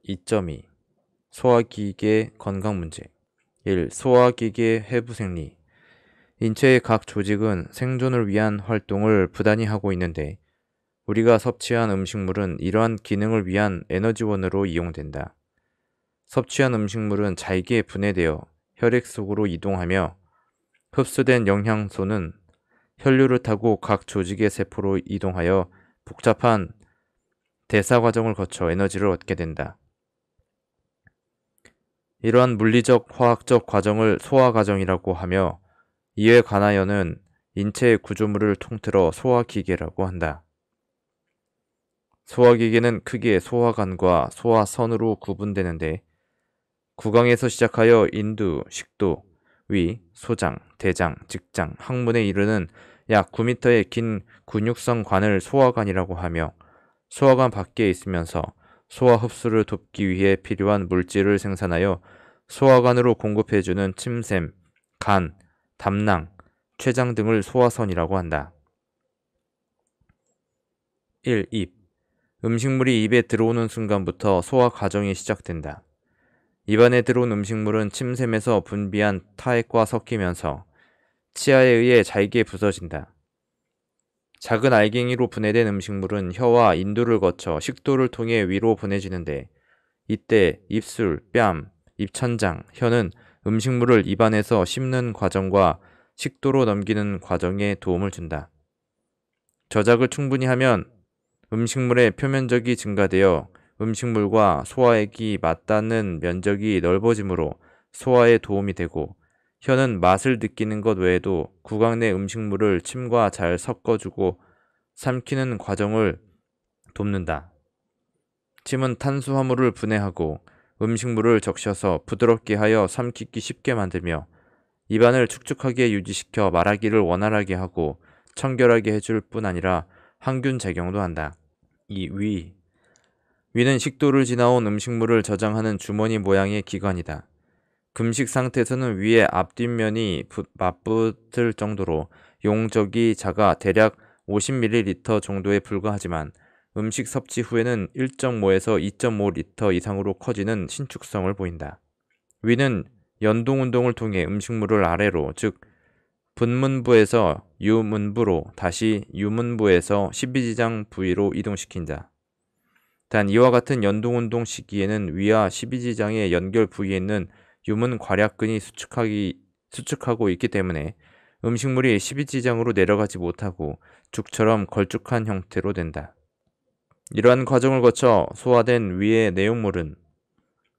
2.2 소화기계 건강 문제 1. 소화기계 회부생리 인체의 각 조직은 생존을 위한 활동을 부단히 하고 있는데 우리가 섭취한 음식물은 이러한 기능을 위한 에너지원으로 이용된다. 섭취한 음식물은 잘게 분해되어 혈액 속으로 이동하며 흡수된 영양소는 혈류를 타고 각 조직의 세포로 이동하여 복잡한 대사 과정을 거쳐 에너지를 얻게 된다. 이러한 물리적, 화학적 과정을 소화 과정이라고 하며 이에 관하여는 인체의 구조물을 통틀어 소화기계라고 한다. 소화기계는 크게 소화관과 소화선으로 구분되는데 구강에서 시작하여 인두, 식도, 위, 소장, 대장, 직장, 항문에 이르는 약 9m의 긴 근육성 관을 소화관이라고 하며 소화관 밖에 있으면서 소화 흡수를 돕기 위해 필요한 물질을 생산하여 소화관으로 공급해주는 침샘, 간, 담낭, 췌장 등을 소화선이라고 한다. 1. 입. 음식물이 입에 들어오는 순간부터 소화 과정이 시작된다. 입안에 들어온 음식물은 침샘에서 분비한 타액과 섞이면서 치아에 의해 잘게 부서진다. 작은 알갱이로 분해된 음식물은 혀와 인두를 거쳐 식도를 통해 위로 보내지는데 이때 입술, 뺨, 입천장, 혀는 음식물을 입안에서 씹는 과정과 식도로 넘기는 과정에 도움을 준다. 저작을 충분히 하면 음식물의 표면적이 증가되어 음식물과 소화액이 맞닿는 면적이 넓어지므로 소화에 도움이 되고 혀는 맛을 느끼는 것 외에도 구강 내 음식물을 침과 잘 섞어주고 삼키는 과정을 돕는다. 침은 탄수화물을 분해하고 음식물을 적셔서 부드럽게 하여 삼키기 쉽게 만들며 입안을 축축하게 유지시켜 말하기를 원활하게 하고 청결하게 해줄 뿐 아니라 항균 작용도 한다. 2. 위는 식도를 지나온 음식물을 저장하는 주머니 모양의 기관이다. 금식 상태에서는 위의 앞뒷면이 맞붙을 정도로 용적이 작아 대략 50ml 정도에 불과하지만 음식 섭취 후에는 1.5에서 2.5L 이상으로 커지는 신축성을 보인다. 위는 연동운동을 통해 음식물을 아래로 즉 분문부에서 유문부로 다시 유문부에서 십이지장 부위로 이동시킨다. 단 이와 같은 연동운동 시기에는 위와 십이지장의 연결 부위에 있는 유문괄약근이 수축하고 있기 때문에 음식물이 십이지장으로 내려가지 못하고 죽처럼 걸쭉한 형태로 된다. 이러한 과정을 거쳐 소화된 위의 내용물은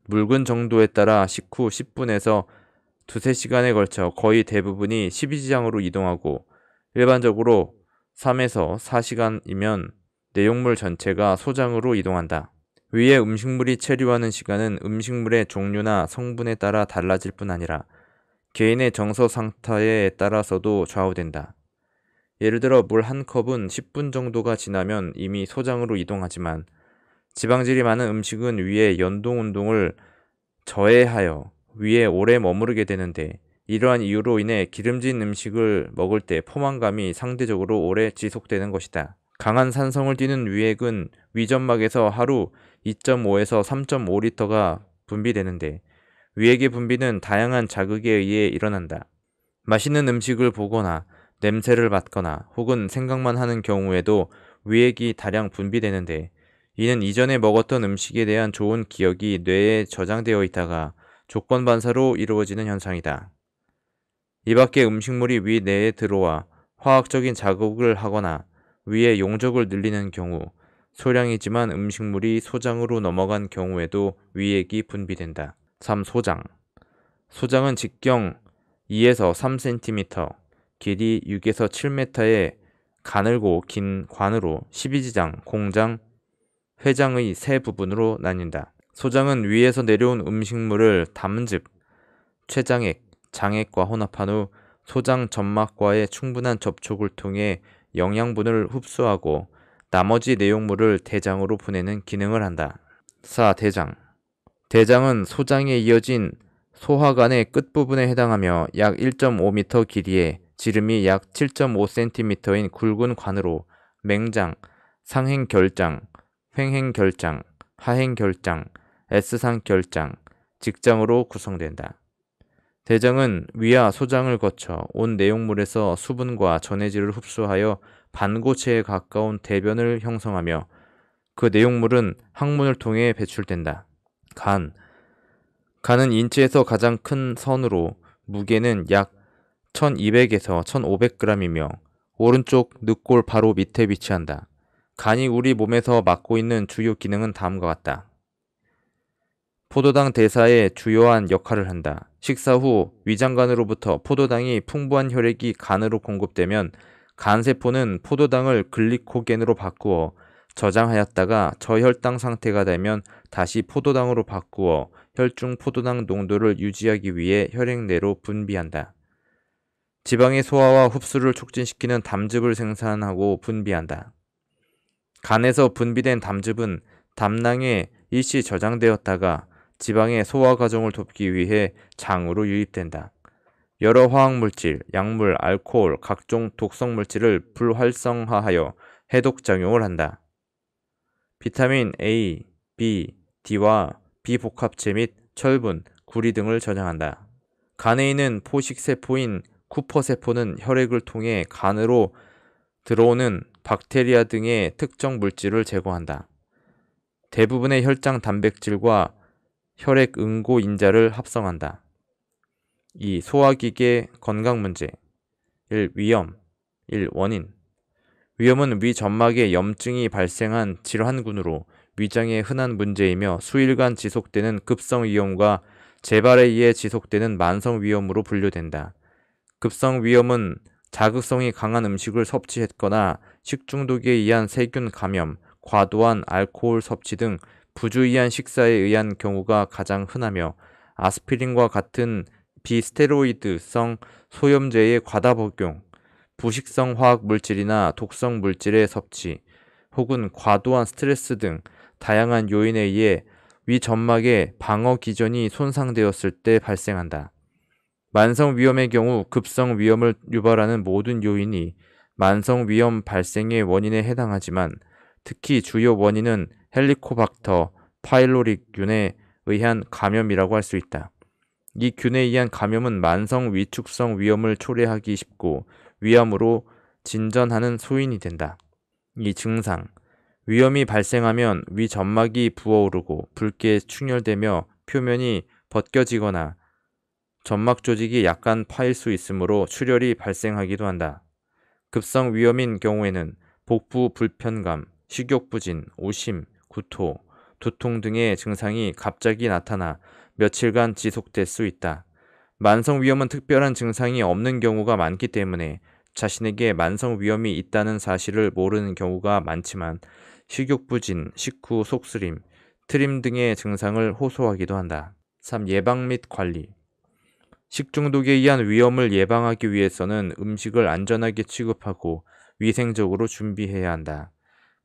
묽은 정도에 따라 식후 10분에서 두세 시간에 걸쳐 거의 대부분이 십이지장으로 이동하고 일반적으로 3에서 4시간이면 내용물 전체가 소장으로 이동한다. 위의 음식물이 체류하는 시간은 음식물의 종류나 성분에 따라 달라질 뿐 아니라 개인의 정서 상태에 따라서도 좌우된다. 예를 들어 물 한 컵은 10분 정도가 지나면 이미 소장으로 이동하지만 지방질이 많은 음식은 위의 연동 운동을 저해하여 위에 오래 머무르게 되는데 이러한 이유로 인해 기름진 음식을 먹을 때 포만감이 상대적으로 오래 지속되는 것이다. 강한 산성을 띠는 위액은 위점막에서 하루 2.5에서 3.5L가 분비되는데 위액의 분비는 다양한 자극에 의해 일어난다. 맛있는 음식을 보거나 냄새를 맡거나 혹은 생각만 하는 경우에도 위액이 다량 분비되는데 이는 이전에 먹었던 음식에 대한 좋은 기억이 뇌에 저장되어 있다가 조건 반사로 이루어지는 현상이다. 이 밖에 음식물이 위 내에 들어와 화학적인 자극을 하거나 위의 용적을 늘리는 경우 소량이지만 음식물이 소장으로 넘어간 경우에도 위액이 분비된다. 3. 소장. 소장은 직경 2에서 3cm, 길이 6에서 7m의 가늘고 긴 관으로 십이지장, 공장, 회장의 세 부분으로 나뉜다. 소장은 위에서 내려온 음식물을 담즙, 췌장액, 장액과 혼합한 후 소장 점막과의 충분한 접촉을 통해 영양분을 흡수하고 나머지 내용물을 대장으로 보내는 기능을 한다. 4. 대장. 대장은 소장에 이어진 소화관의 끝부분에 해당하며 약 1.5m 길이에 지름이 약 7.5cm인 굵은 관으로 맹장, 상행결장, 횡행결장, 하행결장, S상 결장, 직장으로 구성된다. 대장은 위와 소장을 거쳐 온 내용물에서 수분과 전해질을 흡수하여 반고체에 가까운 대변을 형성하며 그 내용물은 항문을 통해 배출된다. 간은 인체에서 가장 큰 선으로 무게는 약 1200에서 1500g이며 오른쪽 늑골 바로 밑에 위치한다. 간이 우리 몸에서 맡고 있는 주요 기능은 다음과 같다. 포도당 대사에 주요한 역할을 한다. 식사 후 위장관으로부터 포도당이 풍부한 혈액이 간으로 공급되면 간세포는 포도당을 글리코겐으로 바꾸어 저장하였다가 저혈당 상태가 되면 다시 포도당으로 바꾸어 혈중 포도당 농도를 유지하기 위해 혈액 내로 분비한다. 지방의 소화와 흡수를 촉진시키는 담즙을 생산하고 분비한다. 간에서 분비된 담즙은 담낭에 일시 저장되었다가 지방의 소화 과정을 돕기 위해 장으로 유입된다. 여러 화학물질, 약물, 알코올, 각종 독성물질을 불활성화하여 해독작용을 한다. 비타민 A, B, D와 비복합체 및 철분, 구리 등을 저장한다. 간에 있는 포식세포인 쿠퍼세포는 혈액을 통해 간으로 들어오는 박테리아 등의 특정 물질을 제거한다. 대부분의 혈장 단백질과 혈액 응고인자를 합성한다. 2. 소화기계 건강 문제. 1. 위염. 1. 원인. 위염은 위점막에 염증이 발생한 질환군으로 위장의 흔한 문제이며 수일간 지속되는 급성위염과 재발에 의해 지속되는 만성위염으로 분류된다. 급성위염은 자극성이 강한 음식을 섭취했거나 식중독에 의한 세균 감염, 과도한 알코올 섭취 등 부주의한 식사에 의한 경우가 가장 흔하며 아스피린과 같은 비스테로이드성 소염제의 과다 복용, 부식성 화학 물질이나 독성 물질의 섭취, 혹은 과도한 스트레스 등 다양한 요인에 의해 위점막의 방어 기전이 손상되었을 때 발생한다. 만성위염의 경우 급성위염을 유발하는 모든 요인이 만성위염 발생의 원인에 해당하지만 특히 주요 원인은 헬리코박터 파일로리균에 의한 감염이라고 할 수 있다. 이 균에 의한 감염은 만성 위축성 위염을 초래하기 쉽고 위암으로 진전하는 소인이 된다. 이 증상. 위염이 발생하면 위점막이 부어오르고 붉게 충혈되며 표면이 벗겨지거나 점막 조직이 약간 파일 수 있으므로 출혈이 발생하기도 한다. 급성 위염인 경우에는 복부 불편감, 식욕부진, 오심, 구토, 두통 등의 증상이 갑자기 나타나 며칠간 지속될 수 있다. 만성위염은 특별한 증상이 없는 경우가 많기 때문에 자신에게 만성위염이 있다는 사실을 모르는 경우가 많지만 식욕부진, 식후 속쓰림, 트림 등의 증상을 호소하기도 한다. 3. 예방 및 관리. 식중독에 의한 위험을 예방하기 위해서는 음식을 안전하게 취급하고 위생적으로 준비해야 한다.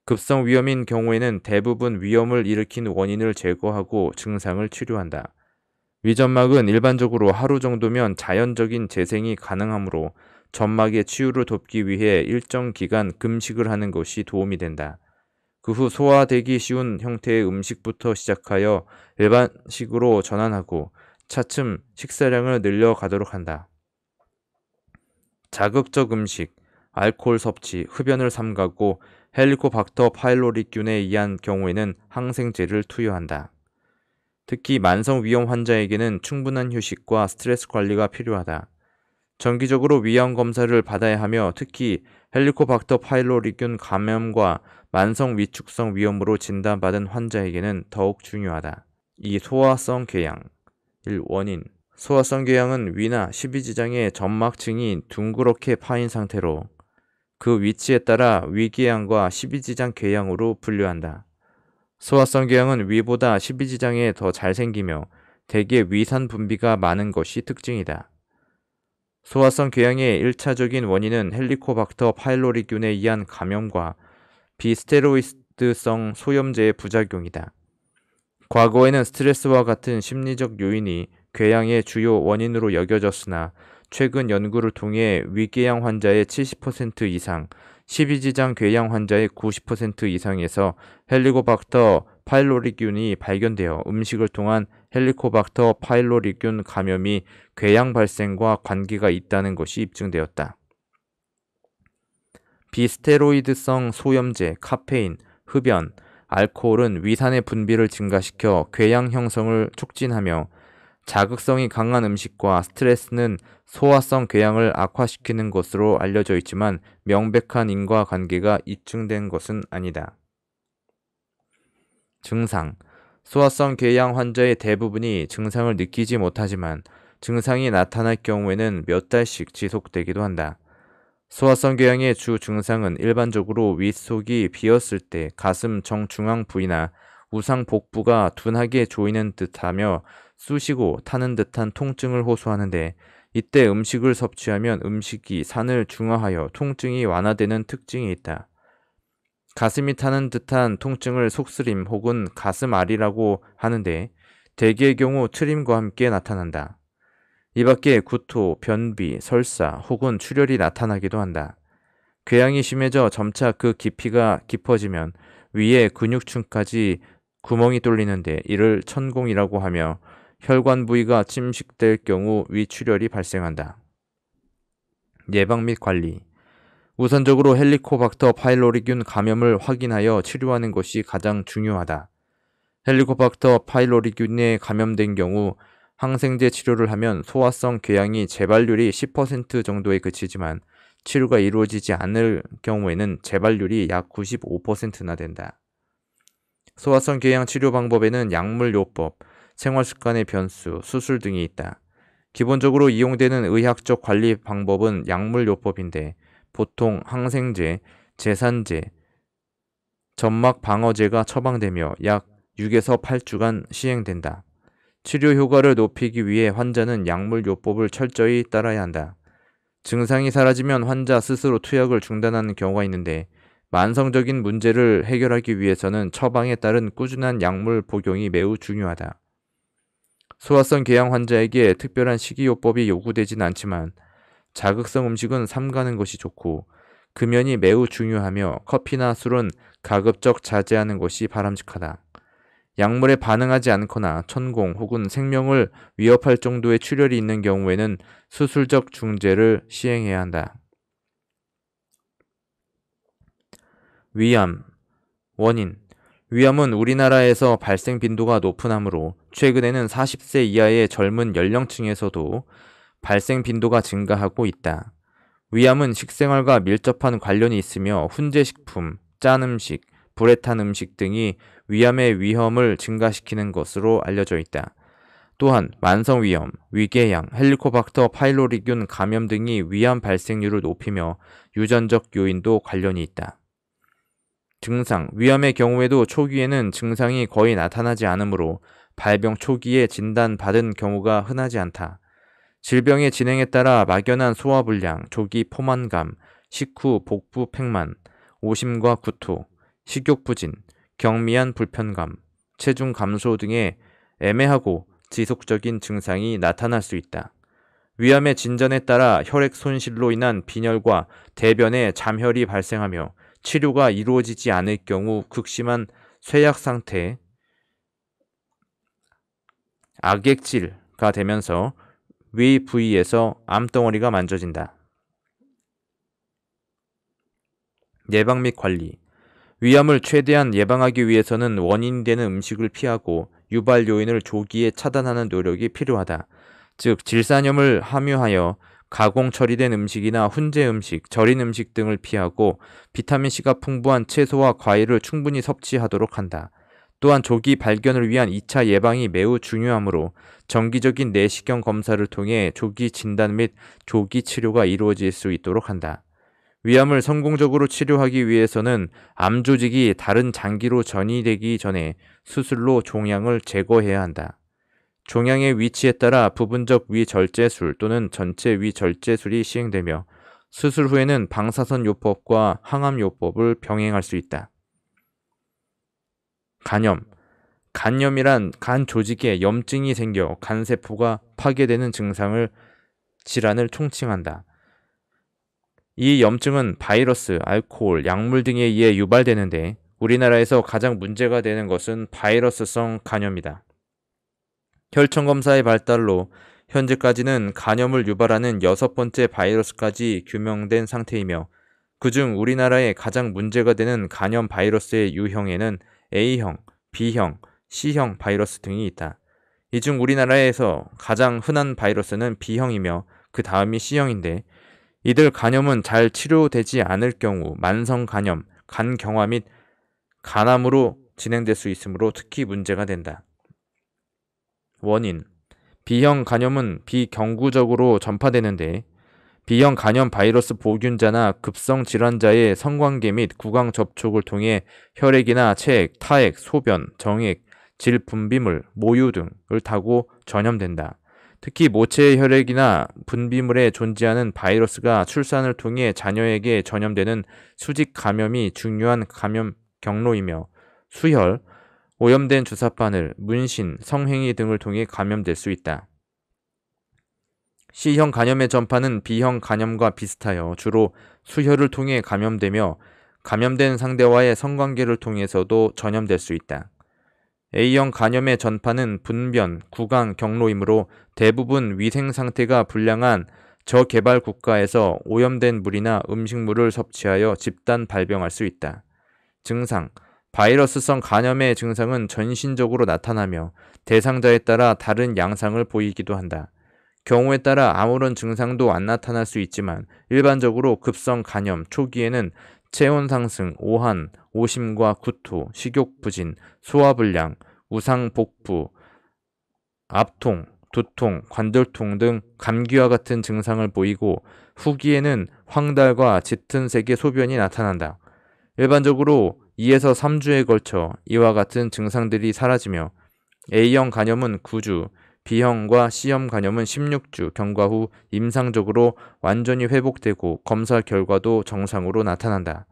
급성 위염인 경우에는 대부분 위염을 일으킨 원인을 제거하고 증상을 치료한다. 위점막은 일반적으로 하루 정도면 자연적인 재생이 가능하므로 점막의 치유를 돕기 위해 일정 기간 금식을 하는 것이 도움이 된다. 그 후 소화되기 쉬운 형태의 음식부터 시작하여 일반식으로 전환하고 차츰 식사량을 늘려가도록 한다. 자극적 음식, 알코올 섭취, 흡연을 삼가고 헬리코박터 파일로리균에 의한 경우에는 항생제를 투여한다. 특히 만성위염 환자에게는 충분한 휴식과 스트레스 관리가 필요하다. 정기적으로 위암 검사를 받아야 하며 특히 헬리코박터 파일로리균 감염과 만성 위축성 위염으로 진단받은 환자에게는 더욱 중요하다. 2. 소화성 궤양. 1. 원인. 소화성 궤양은 위나 십이지장의 점막층이 둥그렇게 파인 상태로 그 위치에 따라 위궤양과 십이지장 궤양으로 분류한다. 소화성 궤양은 위보다 십이지장에 더 잘 생기며 대개 위산 분비가 많은 것이 특징이다. 소화성 궤양의 1차적인 원인은 헬리코박터 파일로리균에 의한 감염과 비스테로이드성 소염제의 부작용이다. 과거에는 스트레스와 같은 심리적 요인이 궤양의 주요 원인으로 여겨졌으나 최근 연구를 통해 위궤양 환자의 70% 이상, 십이지장 궤양 환자의 90% 이상에서 헬리코박터 파일로리균이 발견되어 음식을 통한 헬리코박터 파일로리균 감염이 궤양 발생과 관계가 있다는 것이 입증되었다. 비스테로이드성 소염제, 카페인, 흡연, 알코올은 위산의 분비를 증가시켜 궤양 형성을 촉진하며 자극성이 강한 음식과 스트레스는 소화성 궤양을 악화시키는 것으로 알려져 있지만 명백한 인과관계가 입증된 것은 아니다. 증상. 소화성 궤양 환자의 대부분이 증상을 느끼지 못하지만 증상이 나타날 경우에는 몇 달씩 지속되기도 한다. 소화성 궤양의 주 증상은 일반적으로 윗속이 비었을 때 가슴 정중앙 부위나 우상 복부가 둔하게 조이는 듯하며 쑤시고 타는 듯한 통증을 호소하는데, 이때 음식을 섭취하면 음식이 산을 중화하여 통증이 완화되는 특징이 있다. 가슴이 타는 듯한 통증을 속쓰림 혹은 가슴앓이라고 하는데 대개의 경우 트림과 함께 나타난다. 이 밖에 구토, 변비, 설사 혹은 출혈이 나타나기도 한다. 궤양이 심해져 점차 그 깊이가 깊어지면 위의 근육층까지 구멍이 뚫리는데 이를 천공이라고 하며 혈관 부위가 침식될 경우 위출혈이 발생한다. 예방 및 관리. 우선적으로 헬리코박터 파일로리균 감염을 확인하여 치료하는 것이 가장 중요하다. 헬리코박터 파일로리균에 감염된 경우 항생제 치료를 하면 소화성 궤양이 재발률이 10% 정도에 그치지만 치료가 이루어지지 않을 경우에는 재발률이 약 95%나 된다. 소화성 궤양 치료 방법에는 약물요법, 생활습관의 변수, 수술 등이 있다. 기본적으로 이용되는 의학적 관리 방법은 약물요법인데 보통 항생제, 제산제, 점막 방어제가 처방되며 약 6에서 8주간 시행된다. 치료 효과를 높이기 위해 환자는 약물요법을 철저히 따라야 한다. 증상이 사라지면 환자 스스로 투약을 중단하는 경우가 있는데 만성적인 문제를 해결하기 위해서는 처방에 따른 꾸준한 약물 복용이 매우 중요하다. 소화성 궤양 환자에게 특별한 식이요법이 요구되진 않지만 자극성 음식은 삼가는 것이 좋고 금연이 매우 중요하며 커피나 술은 가급적 자제하는 것이 바람직하다. 약물에 반응하지 않거나 천공 혹은 생명을 위협할 정도의 출혈이 있는 경우에는 수술적 중재를 시행해야 한다. 위암. 원인. 위암은 우리나라에서 발생 빈도가 높은 하므로 최근에는 40세 이하의 젊은 연령층에서도 발생 빈도가 증가하고 있다. 위암은 식생활과 밀접한 관련이 있으며 훈제식품, 짠 음식, 불에 탄 음식 등이 위암의 위험을 증가시키는 것으로 알려져 있다. 또한 만성위염, 위궤양, 헬리코박터 파일로리균 감염 등이 위암 발생률을 높이며 유전적 요인도 관련이 있다. 증상. 위암의 경우에도 초기에는 증상이 거의 나타나지 않으므로 발병 초기에 진단받은 경우가 흔하지 않다. 질병의 진행에 따라 막연한 소화불량, 조기 포만감, 식후 복부 팽만, 오심과 구토, 식욕부진, 경미한 불편감, 체중 감소 등의 애매하고 지속적인 증상이 나타날 수 있다. 위암의 진전에 따라 혈액 손실로 인한 빈혈과 대변에 잠혈이 발생하며 치료가 이루어지지 않을 경우 극심한 쇠약 상태, 악액질가 되면서 위 부위에서 암덩어리가 만져진다. 예방 및 관리. 위암을 최대한 예방하기 위해서는 원인이 되는 음식을 피하고 유발 요인을 조기에 차단하는 노력이 필요하다. 즉, 질산염을 함유하여 가공 처리된 음식이나 훈제 음식, 절인 음식 등을 피하고 비타민C가 풍부한 채소와 과일을 충분히 섭취하도록 한다. 또한 조기 발견을 위한 2차 예방이 매우 중요하므로 정기적인 내시경 검사를 통해 조기 진단 및 조기 치료가 이루어질 수 있도록 한다. 위암을 성공적으로 치료하기 위해서는 암 조직이 다른 장기로 전이되기 전에 수술로 종양을 제거해야 한다. 종양의 위치에 따라 부분적 위절제술 또는 전체 위절제술이 시행되며 수술 후에는 방사선 요법과 항암 요법을 병행할 수 있다. 간염. 간염이란 간 조직에 염증이 생겨 간세포가 파괴되는 질환을 총칭한다. 이 염증은 바이러스, 알코올, 약물 등에 의해 유발되는데 우리나라에서 가장 문제가 되는 것은 바이러스성 간염이다. 혈청검사의 발달로 현재까지는 간염을 유발하는 6번째 바이러스까지 규명된 상태이며 그중 우리나라에 가장 문제가 되는 간염 바이러스의 유형에는 A형, B형, C형 바이러스 등이 있다. 이 중 우리나라에서 가장 흔한 바이러스는 B형이며 그 다음이 C형인데 이들 간염은 잘 치료되지 않을 경우 만성 간염, 간경화 및 간암으로 진행될 수 있으므로 특히 문제가 된다. 원인: B형 간염은 비경구적으로 전파되는데 B형 간염 바이러스 보균자나 급성 질환자의 성관계 및 구강 접촉을 통해 혈액이나 체액, 타액, 소변, 정액, 질 분비물, 모유 등을 타고 전염된다. 특히 모체의 혈액이나 분비물에 존재하는 바이러스가 출산을 통해 자녀에게 전염되는 수직 감염이 중요한 감염 경로이며 수혈, 오염된 주사바늘, 문신, 성행위 등을 통해 감염될 수 있다. C형 간염의 전파는 B형 간염과 비슷하여 주로 수혈을 통해 감염되며 감염된 상대와의 성관계를 통해서도 전염될 수 있다. A형 간염의 전파는 분변, 구강 경로이므로 대부분 위생 상태가 불량한 저개발 국가에서 오염된 물이나 음식물을 섭취하여 집단 발병할 수 있다. 증상: 바이러스성 간염의 증상은 전신적으로 나타나며 대상자에 따라 다른 양상을 보이기도 한다. 경우에 따라 아무런 증상도 안 나타날 수 있지만 일반적으로 급성 간염 초기에는 체온 상승, 오한, 오심과 구토, 식욕부진, 소화불량, 우상복부, 압통, 두통, 관절통 등 감기와 같은 증상을 보이고 후기에는 황달과 짙은 색의 소변이 나타난다. 일반적으로 2에서 3주에 걸쳐 이와 같은 증상들이 사라지며 A형 간염은 9주, B형과 C형 간염은 16주 경과 후 임상적으로 완전히 회복되고 검사 결과도 정상으로 나타난다.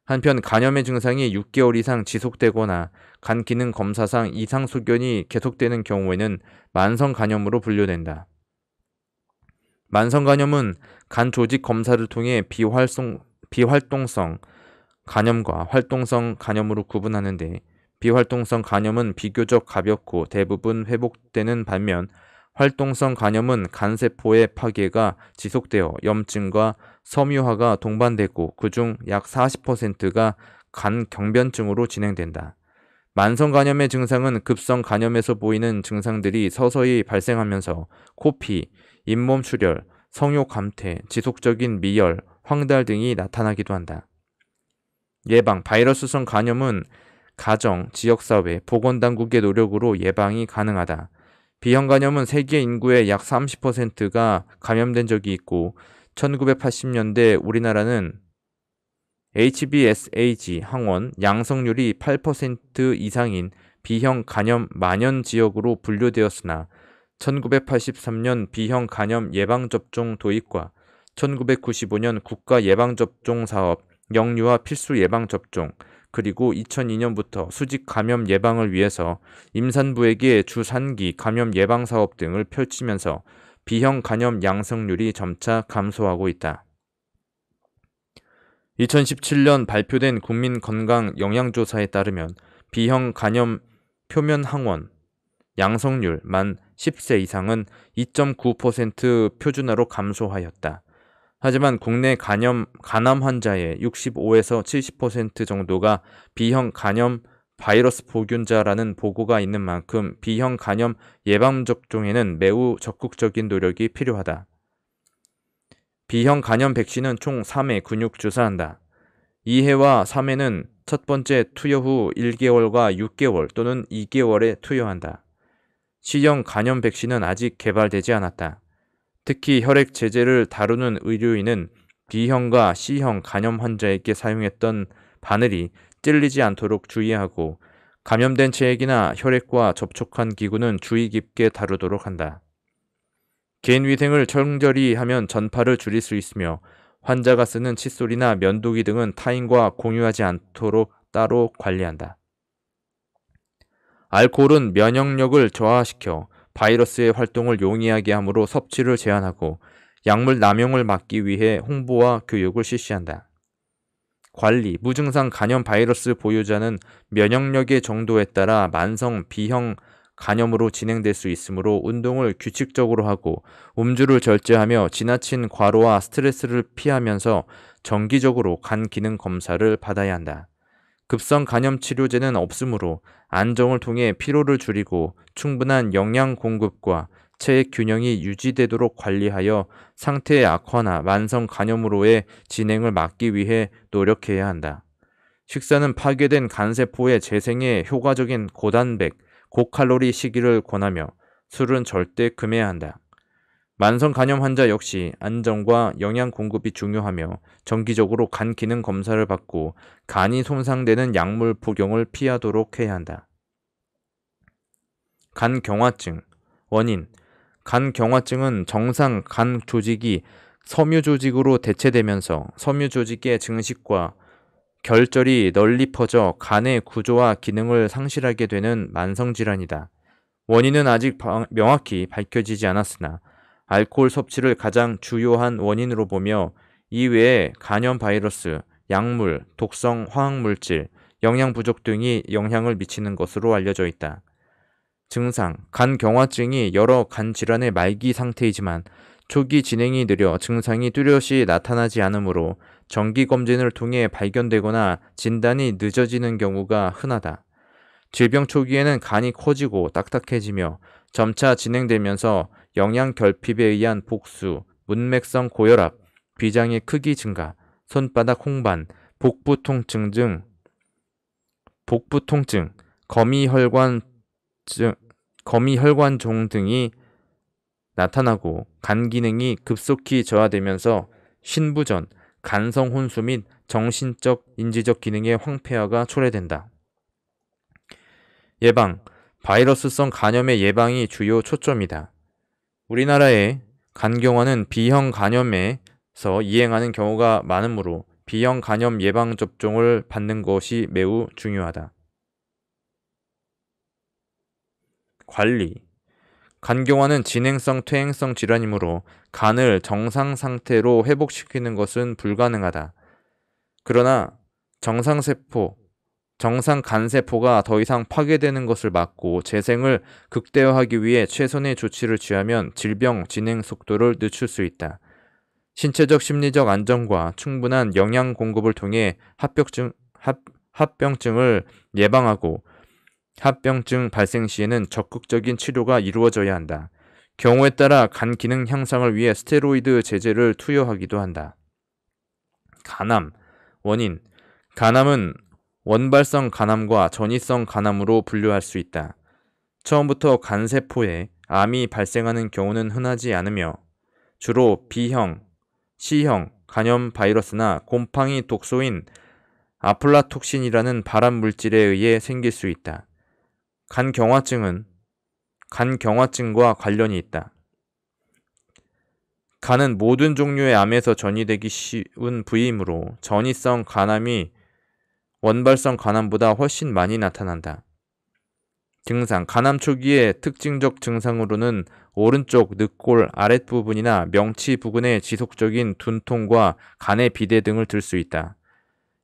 한편 간염의 증상이 6개월 이상 지속되거나 간 기능 검사상 이상 소견이 계속되는 경우에는 만성 간염으로 분류된다. 만성 간염은 간 조직 검사를 통해 비활동성 간염과 활동성 간염으로 구분하는데 비활동성 간염은 비교적 가볍고 대부분 회복되는 반면 활동성 간염은 간세포의 파괴가 지속되어 염증과 섬유화가 동반되고 그중 약 40%가 간경변증으로 진행된다. 만성 간염의 증상은 급성 간염에서 보이는 증상들이 서서히 발생하면서 코피, 잇몸 출혈, 성욕 감퇴, 지속적인 미열, 황달 등이 나타나기도 한다. 예방: 바이러스성 간염은 가정, 지역사회, 보건당국의 노력으로 예방이 가능하다. B형 간염은 세계 인구의 약 30%가 감염된 적이 있고 1980년대 우리나라는 HBsAg 항원 양성률이 8% 이상인 B형 간염 만연 지역으로 분류되었으나 1983년 B형 간염 예방접종 도입과 1995년 국가 예방접종 사업 영유아 필수 예방접종 그리고 2002년부터 수직 감염 예방을 위해서 임산부에게 주산기 감염 예방 사업 등을 펼치면서 B형 간염 양성률이 점차 감소하고 있다. 2017년 발표된 국민건강영양조사에 따르면 B형 간염 표면 항원 양성률 만 10세 이상은 2.9% 표준화로 감소하였다. 하지만 국내 간암 환자의 65에서 70% 정도가 B형 간염 바이러스 보균자라는 보고가 있는 만큼 B형 간염 예방접종에는 매우 적극적인 노력이 필요하다. B형 간염 백신은 총 3회 근육 주사한다. 2회와 3회는 첫 번째 투여 후 1개월과 6개월 또는 2개월에 투여한다. C형 간염 백신은 아직 개발되지 않았다. 특히 혈액 제제를 다루는 의료인은 B형과 C형 간염 환자에게 사용했던 바늘이 찔리지 않도록 주의하고 감염된 체액이나 혈액과 접촉한 기구는 주의 깊게 다루도록 한다. 개인위생을 청결히 하면 전파를 줄일 수 있으며 환자가 쓰는 칫솔이나 면도기 등은 타인과 공유하지 않도록 따로 관리한다. 알코올은 면역력을 저하시켜 바이러스의 활동을 용이하게 하므로 섭취를 제한하고 약물 남용을 막기 위해 홍보와 교육을 실시한다. 관리, 무증상 간염 바이러스 보유자는 면역력의 정도에 따라 만성 B형 간염으로 진행될 수 있으므로 운동을 규칙적으로 하고 음주를 절제하며 지나친 과로와 스트레스를 피하면서 정기적으로 간 기능 검사를 받아야 한다. 급성 간염 치료제는 없으므로 안정을 통해 피로를 줄이고 충분한 영양 공급과 체액 균형이 유지되도록 관리하여 상태의 악화나 만성 간염으로의 진행을 막기 위해 노력해야 한다. 식사는 파괴된 간세포의 재생에 효과적인 고단백, 고칼로리 식이를 권하며 술은 절대 금해야 한다. 만성 간염 환자 역시 안정과 영양 공급이 중요하며 정기적으로 간 기능 검사를 받고 간이 손상되는 약물 복용을 피하도록 해야 한다. 간경화증 원인 간경화증은 정상 간 조직이 섬유 조직으로 대체되면서 섬유 조직의 증식과 결절이 널리 퍼져 간의 구조와 기능을 상실하게 되는 만성질환이다. 원인은 아직 명확히 밝혀지지 않았으나 알코올 섭취를 가장 주요한 원인으로 보며 이외에 간염 바이러스, 약물, 독성 화학물질, 영양 부족 등이 영향을 미치는 것으로 알려져 있다. 증상, 간경화증이 여러 간 질환의 말기 상태이지만 초기 진행이 느려 증상이 뚜렷이 나타나지 않으므로 정기 검진을 통해 발견되거나 진단이 늦어지는 경우가 흔하다. 질병 초기에는 간이 커지고 딱딱해지며 점차 진행되면서 영양 결핍에 의한 복수, 문맥성 고혈압, 비장의 크기 증가, 손바닥 홍반, 복부 통증, 거미혈관종 등이 나타나고 간 기능이 급속히 저하되면서 신부전, 간성 혼수 및 정신적, 인지적 기능의 황폐화가 초래된다. 예방, 바이러스성 간염의 예방이 주요 초점이다. 우리나라의 간경화는 B형 간염에서 이행하는 경우가 많으므로 B형 간염 예방 접종을 받는 것이 매우 중요하다. 관리 간경화는 진행성 퇴행성 질환이므로 간을 정상 상태로 회복시키는 것은 불가능하다. 그러나 정상 간세포가 더 이상 파괴되는 것을 막고 재생을 극대화하기 위해 최선의 조치를 취하면 질병 진행 속도를 늦출 수 있다. 신체적 심리적 안정과 충분한 영양 공급을 통해 합병증을 예방하고 합병증 발생 시에는 적극적인 치료가 이루어져야 한다. 경우에 따라 간 기능 향상을 위해 스테로이드 제제를 투여하기도 한다. 간암 원인 간암은 원발성 간암과 전이성 간암으로 분류할 수 있다. 처음부터 간세포에 암이 발생하는 경우는 흔하지 않으며 주로 B형, C형 간염 바이러스나 곰팡이 독소인 아플라톡신이라는 발암 물질에 의해 생길 수 있다. 간경화증은 간경화증과 관련이 있다. 간은 모든 종류의 암에서 전이되기 쉬운 부위이므로 전이성 간암이 원발성 간암보다 훨씬 많이 나타난다. 증상 간암 초기의 특징적 증상으로는 오른쪽 늑골 아랫부분이나 명치 부근의 지속적인 둔통과 간의 비대 등을 들 수 있다.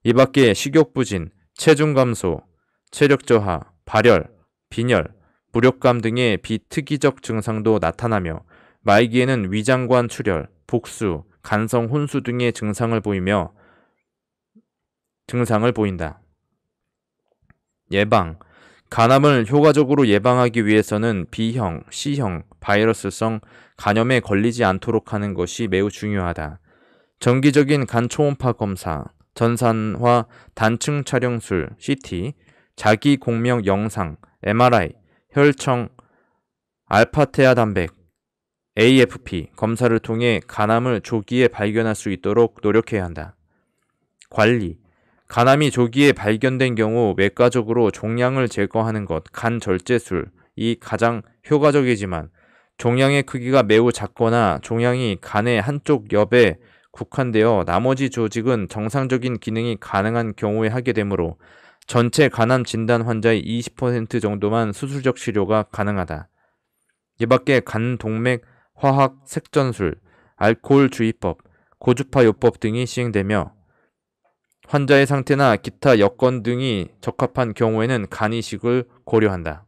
이 밖에 식욕부진, 체중 감소, 체력 저하, 발열, 빈혈, 무력감 등의 비특이적 증상도 나타나며 말기에는 위장관 출혈, 복수, 간성 혼수 등의 증상을 보인다. 예방 간암을 효과적으로 예방하기 위해서는 B형, C형 바이러스성 간염에 걸리지 않도록 하는 것이 매우 중요하다. 정기적인 간 초음파 검사, 전산화 단층 촬영술, CT, 자기 공명 영상, MRI, 혈청, 알파테아 단백, AFP 검사를 통해 간암을 조기에 발견할 수 있도록 노력해야 한다. 관리 간암이 조기에 발견된 경우 외과적으로 종양을 제거하는 것, 간 절제술이 가장 효과적이지만 종양의 크기가 매우 작거나 종양이 간의 한쪽 옆에 국한되어 나머지 조직은 정상적인 기능이 가능한 경우에 하게 되므로 전체 간암 진단 환자의 20% 정도만 수술적 치료가 가능하다. 이 밖에 간동맥 화학 색전술, 알코올 주의법, 고주파 요법 등이 시행되며 환자의 상태나 기타 여건 등이 적합한 경우에는 간이식을 고려한다.